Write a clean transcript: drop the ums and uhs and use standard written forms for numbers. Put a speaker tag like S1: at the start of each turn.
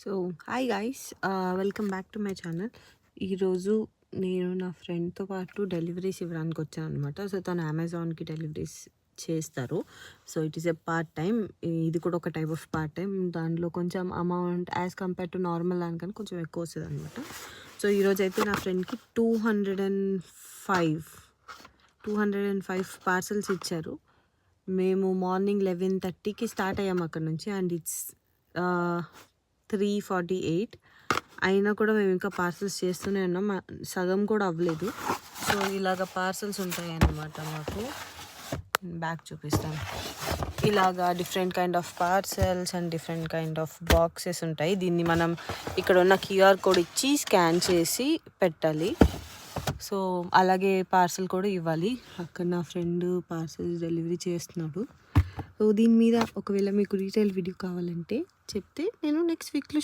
S1: So hi guys, welcome back to my channel. ఈరోజు నేను నా ఫ్రెండ్తో పాటు డెలివరీస్ ఇవ్వడానికి వచ్చాను అనమాట. సో తను అమెజాన్కి డెలివరీస్ చేస్తారు. So it is a part time. ఇది కూడా ఒక టైప్ ఆఫ్ పార్ట్ టైం. దాంట్లో కొంచెం amount as compare to normal దానికన్నా కొంచెం ఎక్కువ వస్తుంది అనమాట. సో ఈరోజు అయితే నా ఫ్రెండ్కి 205 పార్సల్స్ ఇచ్చారు. మేము మార్నింగ్ 11:30కి స్టార్ట్ అయ్యాము అక్కడ నుంచి. అండ్ ఇట్స్ 3:48 అయినా కూడా మేము ఇంకా పార్సల్స్ చేస్తూనే ఉన్నాం. సగం కూడా అవ్వలేదు. సో ఇలాగ పార్సల్స్ ఉంటాయి అన్నమాట. మాకు బ్యాగ్ చూపిస్తాను. ఇలాగా different kind of parcels and different kind of boxes ఉంటాయి. దీన్ని మనం ఇక్కడ ఉన్న క్యూఆర్ కోడ్ ఇచ్చి స్కాన్ చేసి పెట్టాలి. సో అలాగే పార్సల్ కూడా ఇవ్వాలి. అక్కడ నా ఫ్రెండ్ పార్సల్స్ డెలివరీ చేస్తున్నాడు. సో దీని మీద ఒకవేళ మీకు డీటెయిల్ వీడియో కావాలంటే చెప్తే నేను నెక్స్ట్ వీక్లో